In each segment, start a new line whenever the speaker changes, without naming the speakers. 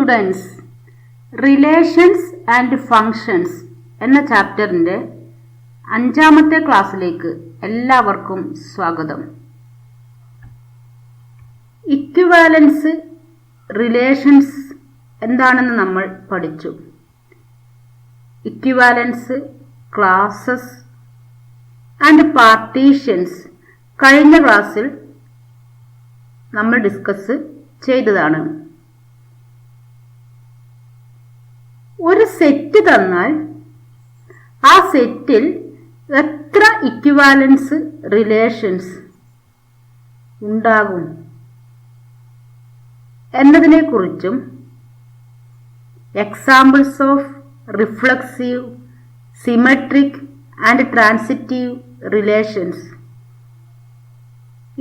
Students, relations and functions എന്ന ചാപ്റ്ററിൻ്റെ 5ാമത്തെ ക്ലാസ്സിലേക്ക് എല്ലാവർക്കും സ്വാഗതം. ഇക്വിവാലൻസ് റിലേഷൻസ് എന്താണെന്ന് നമ്മൾ പഠിച്ചു. ഇക്വിവാലൻസ്, ക്ലാസസ് ആൻഡ് പാർട്ടീഷൻസ് കഴിഞ്ഞ ക്ലാസ്സിൽ നമ്മൾ ഡിസ്കസ് ചെയ്തതാണ്. ഒരു സെറ്റ് തന്നാൽ ആ സെറ്റിൽ എത്ര ഇക്വിവാലൻസ് റിലേഷൻസ് ഉണ്ടാകും എന്നതിനെക്കുറിച്ചും examples of reflexive, symmetric and transitive relations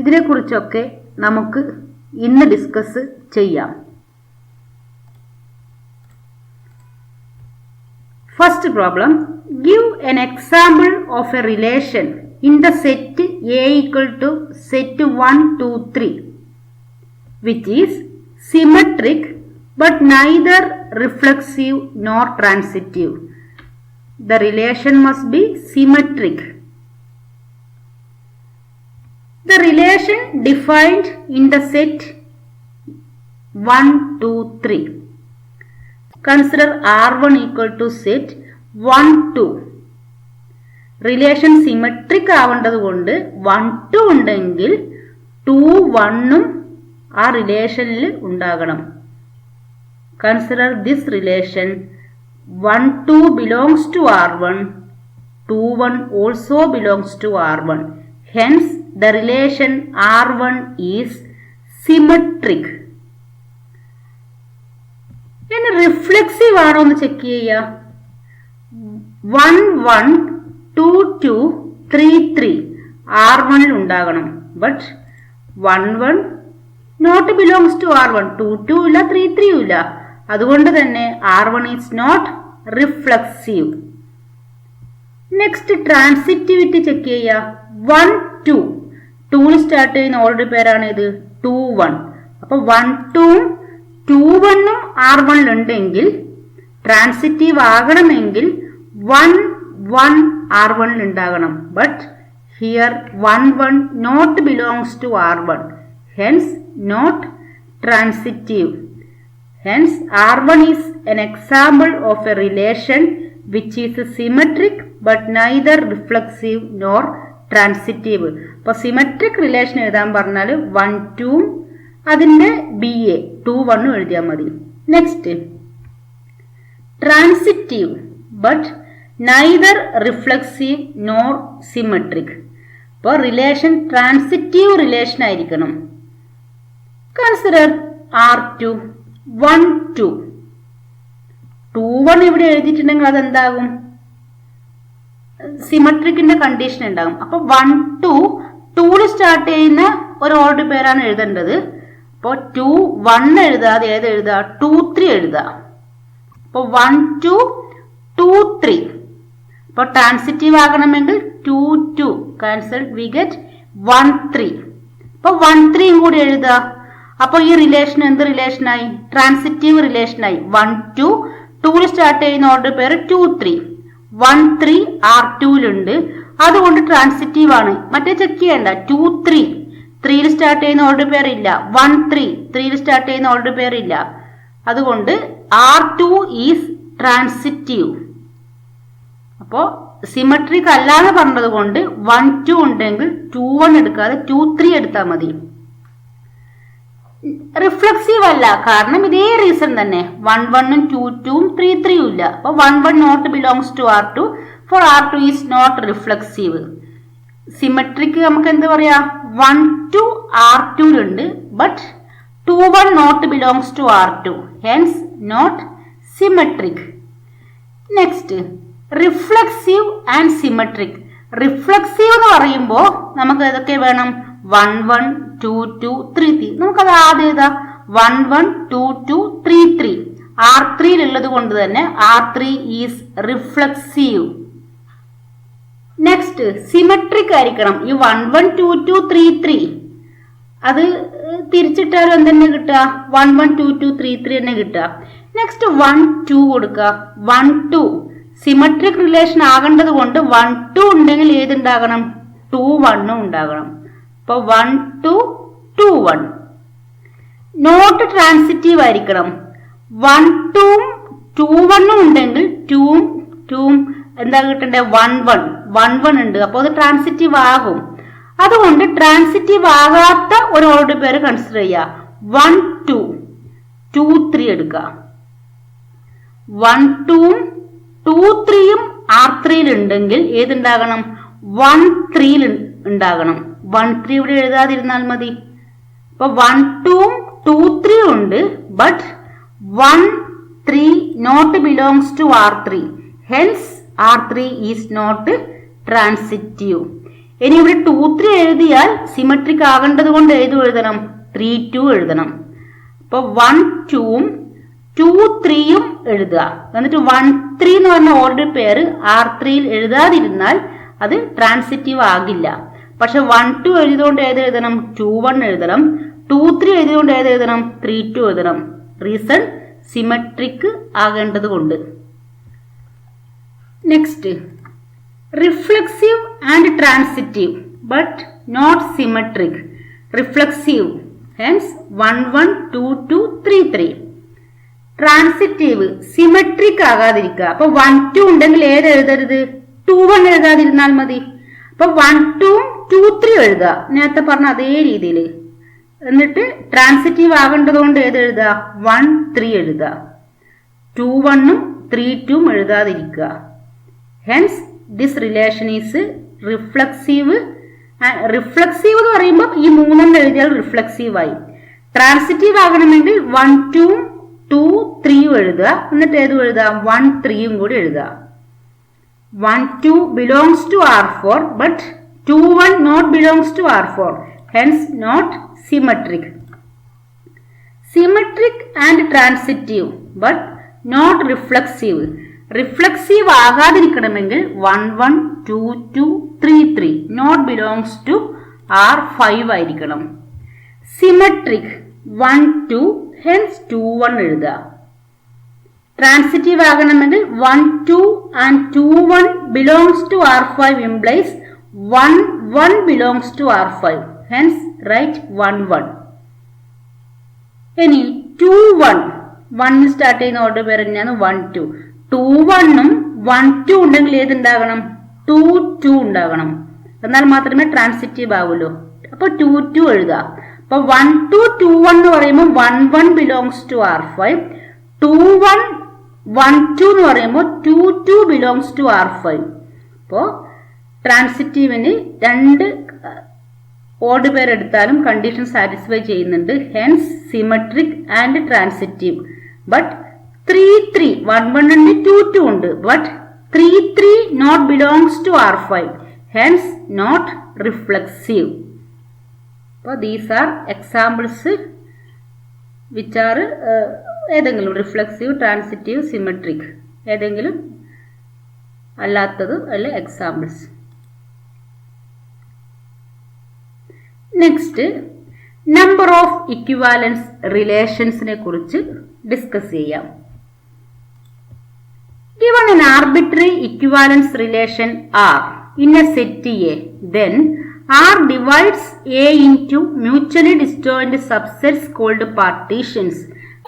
ഇതിനെക്കുറിച്ചൊക്കെ നമുക്ക് ഇന്ന് ഡിസ്കസ് ചെയ്യാം. First problem, give an example of a relation in the set A equal to set 1, 2, 3 which is symmetric but neither reflexive nor transitive. The relation must be symmetric. The relation defined in the set 1, 2, 3. Consider R1 equal to set 1, 2. Relation symmetric ആവേണ്ടത് കൊണ്ട് 1, 2 ഉണ്ടെങ്കിൽ 2, 1ഉം ആ റിലേഷനിൽ ഉണ്ടാകണം. Consider this relation 1, 2 belongs to R1, 2, 1 also belongs to R1. Hence, the relation R1 is symmetric. ഇനി reflexive ആണോ എന്ന് check ചെയ്യുക. 1, 1, 2, 2, 3, 3 R1ൽ ഉണ്ടാകണം. But 1, 1 not belongs to R1, 2, 2 ഇല്ല, 3, 3 ഇല്ല. അതുകൊണ്ട് തന്നെ R1 is not reflexive. Next transitivity check ചെയ്യുക. 1, 2 2ൽ സ്റ്റാർട്ട് ചെയ്യുന്ന ഓൾറെഡി പേരാണ് ഇത് 2, 1. അപ്പൊ 1, 2 2, 1ഉം R1ൽ ഉണ്ടെങ്കിൽ ട്രാൻസിറ്റീവ് ആകണമെങ്കിൽ 1, 1 R1ൽ ഉണ്ടാകണം. But here 1, 1 not belongs to R1, hence not transitive. Hence R1 is an example of a relation which is symmetric but neither reflexive nor transitive. അപ്പോൾ സിമെട്രിക് റിലേഷൻ എഴുതാൻ പറഞ്ഞാൽ 1, 2 അതിൻ്റെ BA 2, 1 എഴുതിയാൽ മതി. Next transitive but neither reflexive nor symmetric. അപ്പോൾ relation transitive relation ആയിരിക്കണം. Consider R2 1, 2 2, 1 ഇവിടെ എഴുതിയിട്ടുണ്ടെങ്കിൽ അതെന്താകും? സിമെട്രിക്കിന്റെ condition ഉണ്ടാകും. അപ്പൊ 1, 2 2ൽ സ്റ്റാർട്ട് ചെയ്യുന്ന ഒരു ഓർഡർ പേരാണ് എഴുതേണ്ടത്. അപ്പോൾ 2, 1 എഴുതാതെ ഏത് എഴുതുക? 2, 3 എഴുതുക. അപ്പോൾ 1, 2, 2, 3. അപ്പോൾ ട്രാൻസിറ്റീവ് ആകണമെങ്കിൽ 2, 2 ക്യാൻസൽ, വി ഗെറ്റ് 1, 3. അപ്പോൾ 1, 3 കൂടി എഴുതുക. അപ്പോൾ ഈ റിലേഷൻ എന്ത് റിലേഷനായി? ട്രാൻസിറ്റീവ് റിലേഷനായി. 1, 2 2ൽ സ്റ്റാർട്ട് ചെയ്യുന്ന ഓർഡർ പേര് 2, 3. 1, 3 R2ലുണ്ട്, അതുകൊണ്ട് ട്രാൻസിറ്റീവ് ആണ്. മറ്റേ ചെക്ക് ചെയ്യണ്ട. 2, 3 3ൽ സ്റ്റാർട്ട് ചെയ്യുന്ന ഓർഡർ പേരില്ല. 1, 3 3ൽ സ്റ്റാർട്ട് ചെയ്യുന്ന ഓർഡർ പേരില്ല. അതുകൊണ്ട് R2 ഈസ് ട്രാൻസിറ്റീവ്. അപ്പോൾ സിമെട്രിക് അല്ലാതെ പറഞ്ഞത് കൊണ്ട് 1, 2 ഉണ്ടെങ്കിൽ 2, 1 എടുക്കാതെ 2, 3 എടുത്താൽ മതി. റിഫ്ലെക്സീവ് അല്ല, കാരണം ഇതേ റീസൺ തന്നെ. 1, 1ഉം 2, 2ഉം 3, 3ഉം ഇല്ല. അപ്പോൾ 1, 1 not belongs to R2, for R2 is not reflexive. Symmetric നമുക്ക് എന്ത് പറയാ? 1, 2 R2ലുണ്ട്, but 2, 1 not belongs to R2, hence not symmetric. Next reflexive and symmetric. Reflexive എന്ന് പറയുമ്പോൾ നമുക്ക് ഏതൊക്കെ വേണം? 1, 1 2, 2 3, 3. നമുക്കത് ആദ്യം എഴുതാം. 1, 1 2, 2 3, 3 R3ലുള്ളത് കൊണ്ട് തന്നെ R3 is reflexive. Next symmetric ആയിരിക്കണം. ഈ 1, 1 2, 2 3, 3 അത് തിരിച്ചിട്ടാലും എന്തെന്നെ കിട്ടുക? 1, 1 2, 2 3, 3 തന്നെ കിട്ടുക. നെക്സ്റ്റ് 1 2 കൊടുക്കുക. 1 2 സിമെട്രിക് റിലേഷൻ ആകേണ്ടത് കൊണ്ട് 1 2 ഉണ്ടെങ്കിൽ ഏതുണ്ടാകണം? 2 1 ഉണ്ടാകണം. അപ്പൊ 1 2 2 1. നോട്ട് ട്രാൻസിറ്റീവ് ആയിരിക്കണം. 1 2 2 1 ഉണ്ടെങ്കിൽ 2 എന്താ കിട്ടണ്ടേ? 1 1 ഉണ്ട്. അപ്പോൾ അത് ട്രാൻസിറ്റീവ് ആകും. അതുകൊണ്ട് ട്രാൻസിറ്റീവ് ആകാത്ത ഒരു ഓർഡർ പേര് കൺസിഡർ ചെയ്യുക. 1 2 2 3 എടുക്കുക. 1 2 2 3 R3 ഉണ്ടെങ്കിൽ ഏതുണ്ടാകണം? 1 3 ഉണ്ടാകണം. 1 3 ഇവിടെ എഴുതാതിരുന്നാൽ മതി. അപ്പൊ 1 2 2 3 ഉണ്ട്. But 1 3 not belongs to R3. Hence R3 is not transitive. ഇനി ഇവിടെ 2 3 എഴുതിയാൽ സിമെട്രിക് ആകേണ്ടത് കൊണ്ട് ഏത് എഴുതണം? 3 2 എഴുതണം. അപ്പൊ 1 2 2 3 എഴുതുക. എന്നിട്ട് 1 3 എന്ന് പറഞ്ഞ ഓർഡർ പേര് R3 എഴുതാതിരുന്നാൽ അത് ട്രാൻസിറ്റീവ് ആകില്ല. പക്ഷെ 1 2 എഴുതിയതുകൊണ്ട് ഏത് എഴുതണം? 2 1 എഴുതണം. 2 3 എഴുതിയതുകൊണ്ട് ഏത് എഴുതണം? 3 2 എഴുതണം. റീസൺ സിമെട്രിക് ആകേണ്ടത് കൊണ്ട്. Next reflexive and transitive but not symmetric. Reflexive hence 1 1 2 2 3 3. Transitive symmetric ആകാതിരിക്കുക. അപ്പൊ 1 2 ഉണ്ടെങ്കിൽ ഏത് എഴുതരുത്? 2 1 എഴുതാതിരുന്നാൽ മതി. അപ്പൊ 1 2 2 3 എഴുതുക. നേരത്തെ പറഞ്ഞ അതേ രീതിയിൽ. എന്നിട്ട് ട്രാൻസിറ്റീവ് ആകേണ്ടത് കൊണ്ട് ഏത് എഴുതുക? 1 3 എഴുതുക. 2 1 3 2 എഴുതാതിരിക്കുക. Hence this relation is reflexive. Reflexive എന്ന് പറയുമ്പോൾ ഈ 3 എഴുതിയാൽ റിഫ്ലെക്സീവ് ആയി. ട്രാൻസിറ്റീവ് ആകണമെങ്കിൽ 1 2 2 3 എഴുതുക. എന്നിട്ട് ഏതും എഴുതുക? 1 3 കൂടി എഴുതുക. 1 2 belongs to R4 but 2 1 not belongs to R4. Hence not symmetric. Symmetric and transitive but not reflexive. Reflexive ആകാതിരിക്കണമെങ്കിൽ 1 1 2 2 3 3 നോട്ട് ബിലോങ്സ് ടു R5 ആയിരിക്കണം. സിമെട്രിക് 1 2 ഹെൻസ് 2 1 എഴുതുക. ട്രാൻസിറ്റീവ് ആകണമെങ്കിൽ 1 2 and 2 1 belongs to R5 implies 1 1 belongs to R5. Hence right 1 1. ഇനി 2 1 1 start ചെയ്യുന്ന order പേര് തന്നെയാണ് 1 2. 2 1 1 2 ഉണ്ടെങ്കിൽ ഏതുണ്ടാകണം? 2 2 ഉണ്ടാകണം. എന്നാൽ മാത്രമേ ട്രാൻസിറ്റീവ് ആവുള്ളൂ. അപ്പൊ 2 2 എഴുതുക. അപ്പൊ 1 2 2 1 എന്ന് പറയുമ്പോൾ 1 1 ബിലോങ്സ് ടു R5. 2 1 1 2 എന്ന് പറയുമ്പോൾ 2 2 ബിലോങ്സ് ടു R5. അപ്പോ ട്രാൻസിറ്റീവിന് 2 ഓർഡർ പേരെടുത്താലും കണ്ടീഷൻ സാറ്റിസ്ഫൈ ചെയ്യുന്നുണ്ട്. Hence symmetric and transitive. But 3 3 1 1 ഉണ്ട്, 2 2 ഉണ്ട്. But 3 3 not belongs to R5. Hence not reflexive. അപ്പോൾ these are examples which are ഏതെങ്കിലും റിഫ്ലെക്സീവ്, ട്രാൻസിറ്റീവ്, സിമെട്രിക്, ഏതെങ്കിലും അല്ലാത്തത് അല്ലെ examples. Next number of equivalence റിലേഷൻസിനെ കുറിച്ച് ഡിസ്കസ് ചെയ്യാം. Given an arbitrary equivalence relation R in a set A, then R divides A into mutually disjoint subsets called partitions.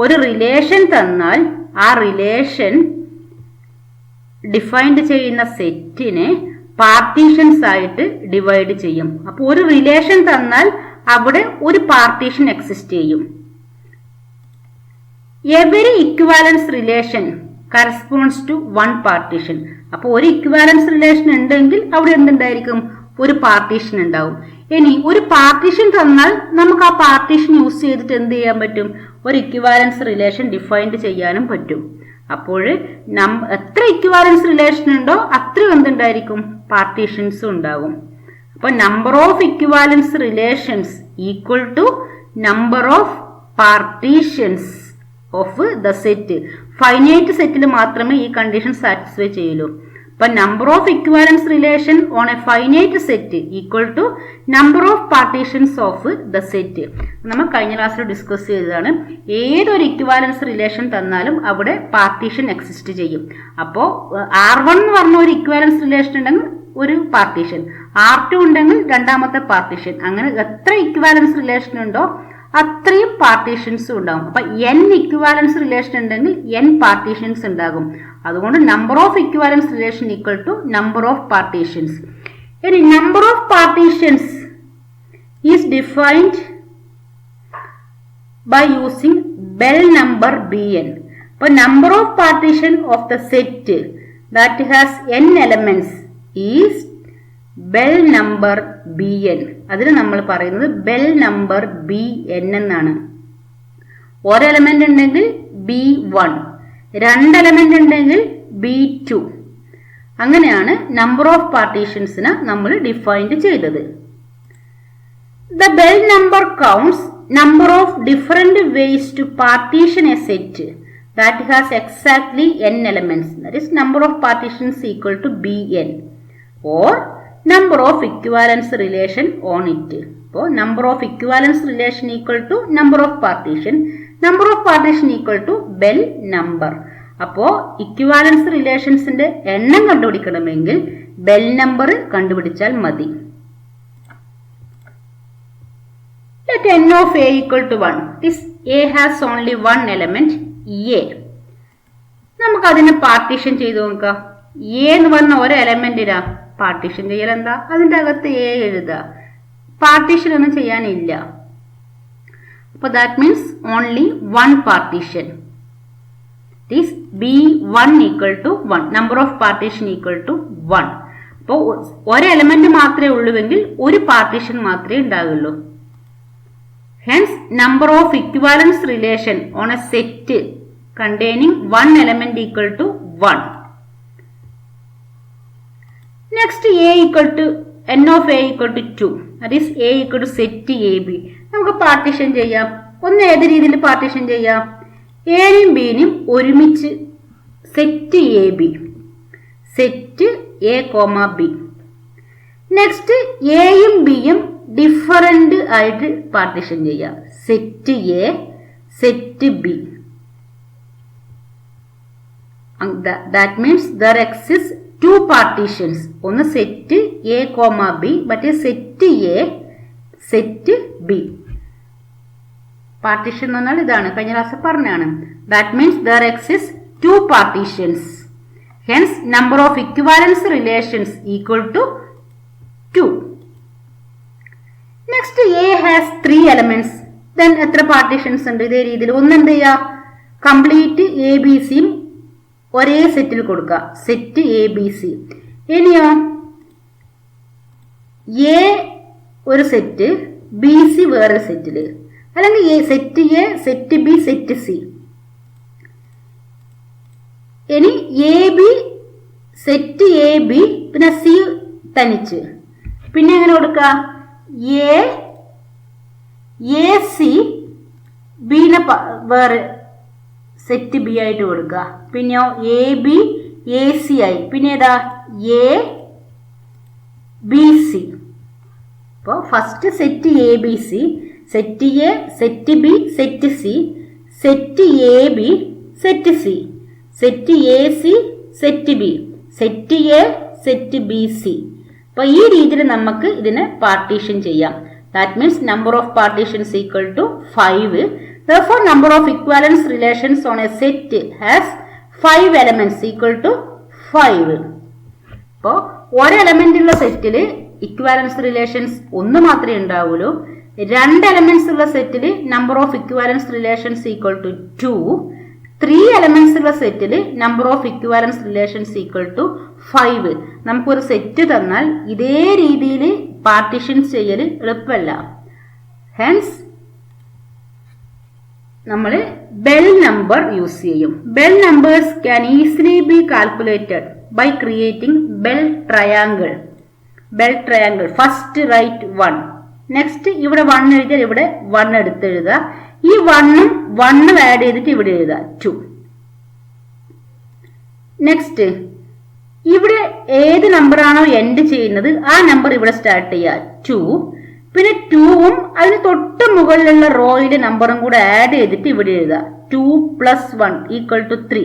ഒരു relation തന്നാൽ ആ റിലേഷൻ ഡിഫൈൻഡ് ചെയ്യുന്ന സെറ്റിനെ പാർട്ടീഷൻസ് ആയിട്ട് ഡിവൈഡ് ചെയ്യും. അപ്പോൾ ഒരു റിലേഷൻ തന്നാൽ അവിടെ ഒരു പാർട്ടീഷൻ എക്സിസ്റ്റ് ചെയ്യും. Every equivalence relation corresponds to one partition. അപ്പോൾ ഒരു ഇക്വിവാലൻസ് റിലേഷൻ ഉണ്ടെങ്കിൽ അവിടെ എന്തുണ്ടായിരിക്കും? ഒരു പാർട്ടീഷൻ ഉണ്ടാവും. ഇനി ഒരു പാർട്ടീഷൻ തന്നാൽ നമുക്ക് ആ പാർട്ടീഷൻ യൂസ് ചെയ്തിട്ട് എന്ത് ചെയ്യാൻ പറ്റും? ഒരു ഇക്വിവാലൻസ് റിലേഷൻ ഡിഫൈൻഡ് ചെയ്യാനും പറ്റും. അപ്പോൾ എത്ര ഇക്വിവാലൻസ് റിലേഷൻ ഉണ്ടോ അത്രയും എന്തുണ്ടായിരിക്കും? പാർട്ടീഷൻസും ഉണ്ടാകും. അപ്പോൾ number of equivalence relations equal to number of partitions of the set. Finite സെറ്റിൽ മാത്രമേ ഈ കണ്ടീഷൻ സാറ്റിസ്ഫൈ ചെയ്യുള്ളൂ. അപ്പൊ number of equivalence relation on a finite set equal to number of partitions of the set. നമ്മൾ കഴിഞ്ഞ ക്ലാസ്സിൽ discuss ചെയ്തതാണ്. ഏതൊരു ഇക്വാലൻസ് റിലേഷൻ തന്നാലും അവിടെ പാർട്ടീഷൻ എക്സിസ്റ്റ് ചെയ്യും. അപ്പോൾ R1 എന്ന് പറഞ്ഞ ഒരു ഇക്വാലൻസ് റിലേഷൻ ഉണ്ടെങ്കിൽ ഒരു പാർട്ടീഷൻ, R2 ഉണ്ടെങ്കിൽ രണ്ടാമത്തെ പാർട്ടീഷൻ, അങ്ങനെ എത്ര ഇക്വാലൻസ് റിലേഷൻ ഉണ്ടോ അത്രയും പാർട്ടീഷൻസ് ഉണ്ടാകും. അപ്പൊ n ഇക്വാലൻസ് റിലേഷൻ ഉണ്ടെങ്കിൽ n പാർട്ടീഷൻസ് ഉണ്ടാകും. അതുകൊണ്ട് number of equivalence relation equal to number of partitions. ഇനി number of partitions is defined by using Bell number Bn. അപ്പൊ number of partition of the set that has n elements is Bell number Bn. അതിന് നമ്മൾ പറയുന്നത് bell number Bn എന്നാണ്. ഒരു element ഉണ്ടെങ്കിൽ B1, രണ്ട് element ഉണ്ടെങ്കിൽ B2. അങ്ങനെയാണ് നമ്പർ ഓഫ് പാർട്ടീഷൻസിനെ നമ്മൾ ഡിഫൈൻഡ് ചെയ്തത്. The bell number counts number of different ways to partition a set that has exactly n elements. That is number of partitions equal to Bn or number of equivalence relation on it. So number of equivalence relation equal to number of partition equal to bell number. അപ്പോൾ equivalence റിലേഷൻസിന്റെ എണ്ണം കണ്ടുപിടിക്കണമെങ്കിൽ bell number കണ്ടുപിടിച്ചാൽ മതി. Let n of a equal to 1. This a has only one element A. നമുക്ക് അതിനെ partition ചെയ്ത് നോക്കാം. A എന്ന് പറഞ്ഞ ഒരു എലമെന്റിനാ പാർട്ടീഷൻ ചെയ്യൽ എന്താ? അതിന്റെ അകത്ത് എ എഴുതുക. പാർട്ടീഷൻ ഒന്നും ചെയ്യാനില്ല. അപ്പൊ that means only one partition. This B1 equal to 1. Number of partition equal to 1. അപ്പോൾ ഒരു എലമെന്റ് മാത്രമേ ഉള്ളുവെങ്കിൽ ഒരു പാർട്ടീഷൻ മാത്രമേ ഉണ്ടാകുള്ളൂ. Hence, number of equivalence relation on a set containing one element equal to 1. Next, a equal to n of a equal to 2. That is a equal to set AB. നമുക്ക് partition ചെയ്യാം. ഒന്ന് ഏത് രീതിയിൽ partition ചെയ്യാം? എയും ബിയും ഒരുമിച്ച് set A B, set A comma B. Next എയും ബിയും ഡിഫറന്റ് ആയിട്ട് പാർട്ടീഷൻ ചെയ്യാം. Set A, set B. That means there exist two partitions. ഒന്ന് സെറ്റ് എ കോമ ബി, മറ്റേ set A, set B. Partition എന്ന് പറഞ്ഞാൽ ഇതാണ്, കഴിഞ്ഞ ക്ലാസ് പറഞ്ഞാണ്. That means there exist two partitions. Hence number of equivalence relations equal to 2. Next A has 3 elements. Then എത്ര partitions ഉണ്ട്? ഇതേ രീതിയിൽ ഒന്ന് എന്ത് ചെയ്യുക? കംപ്ലീറ്റ് എ ബി സിയും ഒരേ സെറ്റിൽ കൊടുക്കുക, സെറ്റ് എ ബി സി. ഇനിയോ എ ഒരു സെറ്റ്, ബി സി വേറെ സെറ്റില്, അല്ലെങ്കിൽ set A, set B, set C. ഇനി A B, set A B, പിന്നെ സി തനിച്ച്. പിന്നെ എങ്ങനെ കൊടുക്കുക? എ സി ബിനെ വേറെ സെറ്റ് ബി ആയിട്ട് കൊടുക്കുക. പിന്നെയോ എ ബി എ സി ആയി. പിന്നെ ഏതാ? A B C. അപ്പോൾ first set A B C, set A, set B, set C, set A B, set C, set A C, set B, set A, set B C. അപ്പോൾ ഈ രീതിയിൽ നമുക്ക് ഇതിനെ partition ചെയ്യാം. That means number of partitions equal to 5. Therefore, number of equivalence relations on a set has 5 elements equal to 5. അപ്പോൾ ഒരു element ഉള്ള സെറ്റില് equivalence relations ഒന്ന് മാത്രമേ ഉണ്ടാവുള്ളൂ. 2 എലമെന്റ്സ് ഉള്ള സെറ്റില് number of equivalence relations equal to 2. 3 elements ഉള്ള സെറ്റില് number of equivalence relations equal to 5. നമുക്കൊരു സെറ്റ് തന്നാൽ ഇതേ രീതിയിൽ പാർട്ടീഷൻസ് ചെയ്യൽ എളുപ്പമല്ല. ഹെൻസ് നമ്മൾ ബെൽ നമ്പർ യൂസ് ചെയ്യും. Bell numbers can easily be calculated by creating bell triangle. Bell triangle first write 1. Next ഇവിടെ 1 എഴുതിയാൽ ഇവിടെ 1 എടുത്ത് എഴുതുക. ഈ 1ഉം 1ഉം ആഡ് ചെയ്തിട്ട് ഇവിടെ എഴുതുക 2. നെക്സ്റ്റ് ഇവിടെ ഏത് നമ്പറാണോ എൻഡ് ചെയ്യുന്നത് ആ നമ്പർ ഇവിടെ സ്റ്റാർട്ട് ചെയ്യുക 2. പിന്നെ 2ഉം അതിന് തൊട്ട് മുകളിലുള്ള റോയിലെ നമ്പറും കൂടെ ആഡ് ചെയ്തിട്ട് ഇവിടെ എഴുതുക 2 + 1 = 3.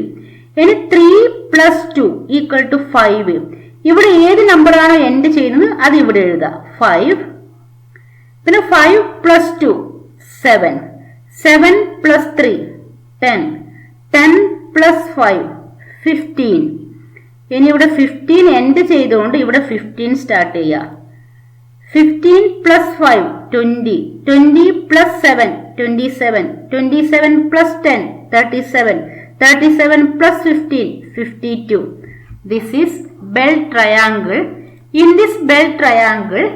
ഇനി 3 + 2 = 5. ഇവിടെ ഏത് നമ്പറാണോ എൻഡ് ചെയ്യുന്നത് അത് ഇവിടെ എഴുതുക 5. പിന്നെ 5 + 2 7. 7 + 3 10. 10 + 5 15. ഇനി ഇവിടെ 15 എൻഡ് ചെയ്തുകൊണ്ട് ഇവിടെ 15 സ്റ്റാർട്ട് ചെയ്യുക. 15 + 5 20. 20 + 7 27. 27 + 10 37. 37 + 15 52. This is bell triangle. In this bell triangle,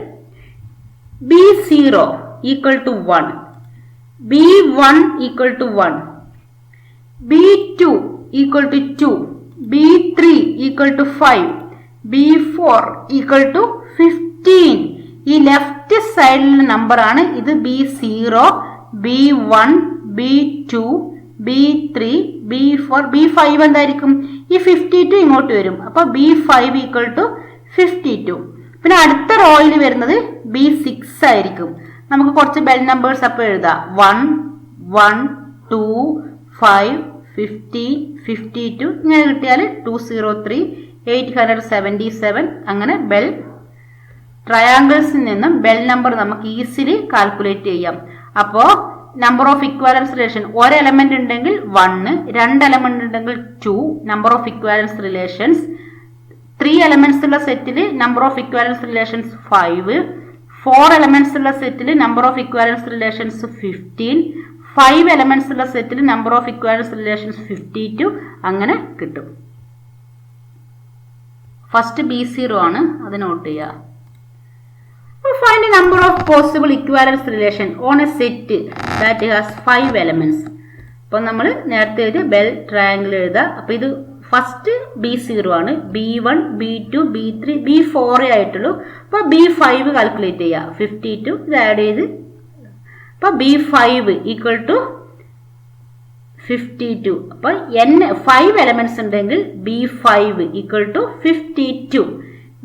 B0 = 1, B1 = 1, B2 = 2, B3 = 5, B4 = 15. ഈ ലെഫ്റ്റ് സൈഡിലുള്ള നമ്പർ ആണ് ഇത്. B0, B1, B2, B3, B4, B5 എന്തായിരിക്കും? ഈ 52 ഇങ്ങോട്ട് വരും. അപ്പൊ B5 = 52. പിന്നെ അടുത്ത റോയിൽ വരുന്നത് B6 ആയിരിക്കും. നമുക്ക് കുറച്ച് ബെൽ നമ്പേഴ്സ് അപ്പോൾ എഴുതാം. 1, 1, 2, 5, 50, 52 ഇങ്ങനെ കിട്ടിയാൽ 203, 877. അങ്ങനെ ബെൽ ട്രയാങ്കിൾസിൽ നിന്നും ബെൽ നമ്പർ നമുക്ക് ഈസിലി കാൽക്കുലേറ്റ് ചെയ്യാം. അപ്പോൾ നമ്പർ ഓഫ് ഇക്വാലൻസ് റിലേഷൻ ഒരു എലമെന്റ് ഉണ്ടെങ്കിൽ 1, 2 എലമെന്റ് ഉണ്ടെങ്കിൽ 2. Number of equivalence relations 3 elements ഉള്ള സെറ്റിൽ number of equivalence relations 5. 4 elements ഉള്ള സെറ്റിൽ number of equivalence relations 15. 5 elements ഉള്ള സെറ്റിൽ നമ്പർ ഓഫ് ഇക്വാലൻസ് റിലേഷൻസ് 52. അങ്ങനെ കിട്ടും. ഫസ്റ്റ് B0 ആണ്, അത് നോട്ട് ചെയ്യുക. Find the number of possible equivalence relation on a set that has 5 elements. അപ്പോൾ നമ്മൾ നേരത്തെ എഴുതിയ ബെൽ ട്രയാങ്കിൾ എഴുതുക. അപ്പോൾ ഇത് ഫസ്റ്റ് B0 ആണ്. B1, B2, B3, B4 ആയിട്ടുള്ളൂ. അപ്പോൾ B5 കാൽക്കുലേറ്റ് ചെയ്യുക. 52 ഇത് ആഡ് ചെയ്ത് അപ്പോൾ B5 = 52. അപ്പോൾ 5 എലമെന്റ്സ് ഉണ്ടെങ്കിൽ B5 = 52.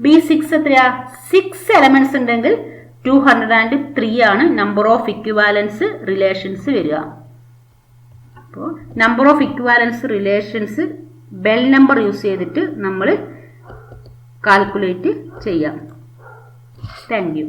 B6 എത്രയാ? 6 എലമെന്റ്സ് ഉണ്ടെങ്കിൽ 203 ആണ് നമ്പർ ഓഫ് ഇക്വിവാലൻസ് റിലേഷൻസ് വരിക. അപ്പോൾ number of equivalence relations bell number use ചെയ്തിട്ട് നമ്മൾ കാൽക്കുലേറ്റ് ചെയ്യാം. Thank you.